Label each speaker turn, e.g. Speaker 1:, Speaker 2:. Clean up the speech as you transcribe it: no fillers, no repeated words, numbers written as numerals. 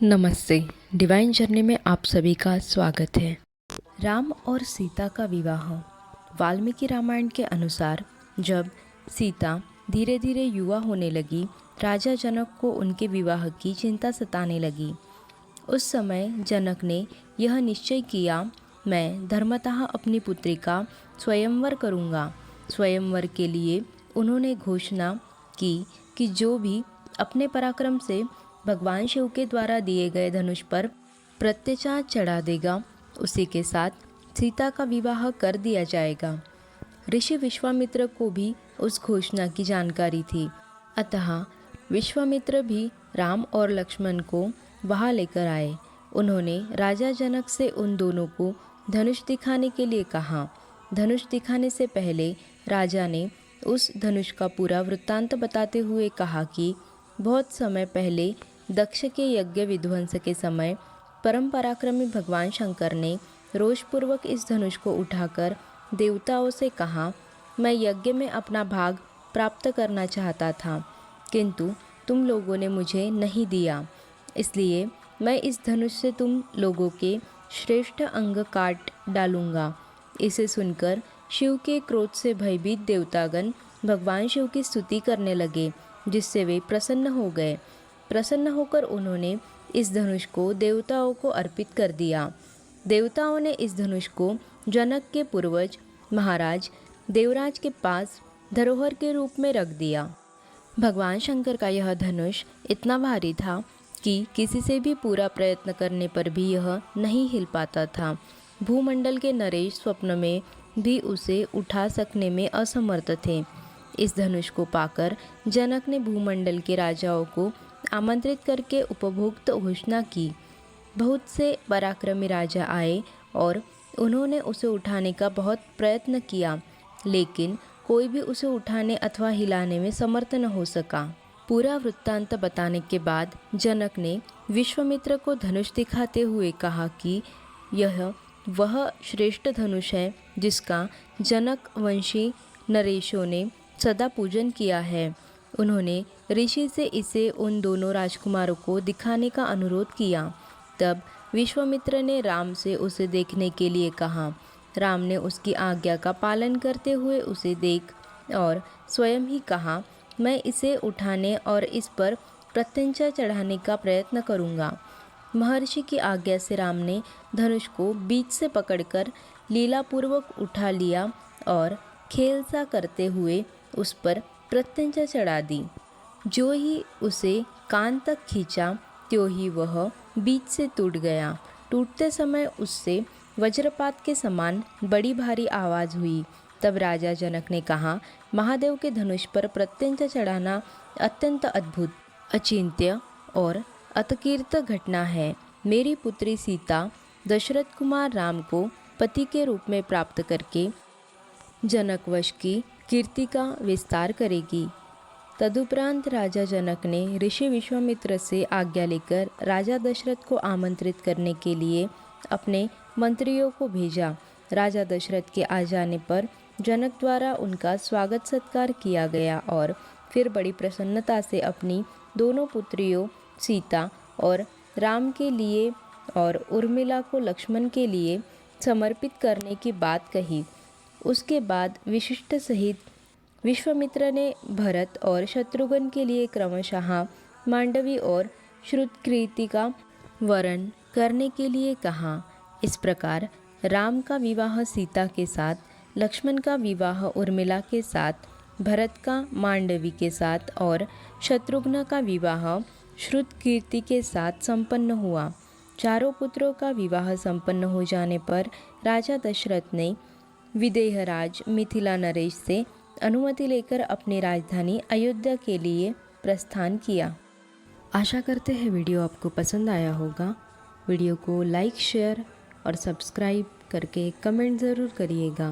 Speaker 1: नमस्ते। Divine journey में आप सभी का स्वागत है। राम और सीता का विवाह। वाल्मीकि रामायण के अनुसार जब सीता धीरे धीरे युवा होने लगी, राजा जनक को उनके विवाह की चिंता सताने लगी। उस समय जनक ने यह निश्चय किया, मैं धर्मतः अपनी पुत्री का स्वयंवर करूँगा। स्वयंवर के लिए उन्होंने घोषणा की कि जो भी अपने पराक्रम से भगवान शिव के द्वारा दिए गए धनुष पर प्रत्यचार चढ़ा देगा, उसी के साथ सीता का विवाह कर दिया जाएगा। ऋषि विश्वामित्र को भी उस घोषणा की जानकारी थी, अतः विश्वामित्र भी राम और लक्ष्मण को वहां लेकर आए। उन्होंने राजा जनक से उन दोनों को धनुष दिखाने के लिए कहा। धनुष दिखाने से पहले राजा ने उस धनुष का पूरा वृत्तांत बताते हुए कहा कि बहुत समय पहले दक्ष के यज्ञ विध्वंस के समय परम पराक्रमी भगवान शंकर ने रोषपूर्वक इस धनुष को उठाकर देवताओं से कहा, मैं यज्ञ में अपना भाग प्राप्त करना चाहता था, किंतु तुम लोगों ने मुझे नहीं दिया, इसलिए मैं इस धनुष से तुम लोगों के श्रेष्ठ अंग काट डालूंगा। इसे सुनकर शिव के क्रोध से भयभीत देवतागण भगवान शिव की स्तुति करने लगे, जिससे वे प्रसन्न हो गए। प्रसन्न होकर उन्होंने इस धनुष को देवताओं को अर्पित कर दिया। देवताओं ने इस धनुष को जनक के पूर्वज महाराज देवराज के पास धरोहर के रूप में रख दिया। भगवान शंकर का यह धनुष इतना भारी था कि किसी से भी पूरा प्रयत्न करने पर भी यह नहीं हिल पाता था। भूमंडल के नरेश स्वप्न में भी उसे उठा सकने में असमर्थ थे। इस धनुष को पाकर जनक ने भूमंडल के राजाओं को आमंत्रित करके उपभोक्त घोषणा की। बहुत से पराक्रमी राजा आए और उन्होंने उसे उठाने का बहुत प्रयत्न किया, लेकिन कोई भी उसे उठाने अथवा हिलाने में समर्थ न हो सका। पूरा वृत्तांत बताने के बाद जनक ने विश्वामित्र को धनुष दिखाते हुए कहा कि यह वह श्रेष्ठ धनुष है जिसका जनक वंशी नरेशों ने सदा पूजन किया है। उन्होंने ऋषि से इसे उन दोनों राजकुमारों को दिखाने का अनुरोध किया। तब विश्वामित्र ने राम से उसे देखने के लिए कहा। राम ने उसकी आज्ञा का पालन करते हुए उसे देख और स्वयं ही कहा, मैं इसे उठाने और इस पर प्रत्यंचा चढ़ाने का प्रयत्न करूँगा। महर्षि की आज्ञा से राम ने धनुष को बीच से पकड़कर लीलापूर्वक उठा लिया और खेल सा करते हुए उस पर प्रत्यंचा चढ़ा दी। जो ही उसे कान तक खींचा, त्यों ही वह बीच से टूट गया। टूटते समय उससे वज्रपात के समान बड़ी भारी आवाज़ हुई। तब राजा जनक ने कहा, महादेव के धनुष पर प्रत्यंचा चढ़ाना अत्यंत अद्भुत, अचिंत्य और अतकीर्त घटना है। मेरी पुत्री सीता दशरथ कुमार राम को पति के रूप में प्राप्त करके जनकवश की कीर्ति का विस्तार करेगी। तदुपरांत राजा जनक ने ऋषि विश्वामित्र से आज्ञा लेकर राजा दशरथ को आमंत्रित करने के लिए अपने मंत्रियों को भेजा। राजा दशरथ के आ जाने पर जनक द्वारा उनका स्वागत सत्कार किया गया और फिर बड़ी प्रसन्नता से अपनी दोनों पुत्रियों सीता और राम के लिए और उर्मिला को लक्ष्मण के लिए समर्पित करने की बात कही। उसके बाद विशिष्ट सहित विश्वामित्र ने भरत और शत्रुघ्न के लिए क्रमशः मांडवी और श्रुतकीर्ति का वरण करने के लिए कहा। इस प्रकार राम का विवाह सीता के साथ, लक्ष्मण का विवाह उर्मिला के साथ, भरत का मांडवी के साथ और शत्रुघ्न का विवाह श्रुतकीर्ति के साथ संपन्न हुआ। चारों पुत्रों का विवाह संपन्न हो जाने पर राजा दशरथ ने विदेहराज मिथिला नरेश से अनुमति लेकर अपनी राजधानी अयोध्या के लिए प्रस्थान किया। आशा करते हैं वीडियो आपको पसंद आया होगा। वीडियो को लाइक, शेयर और सब्सक्राइब करके कमेंट ज़रूर करिएगा।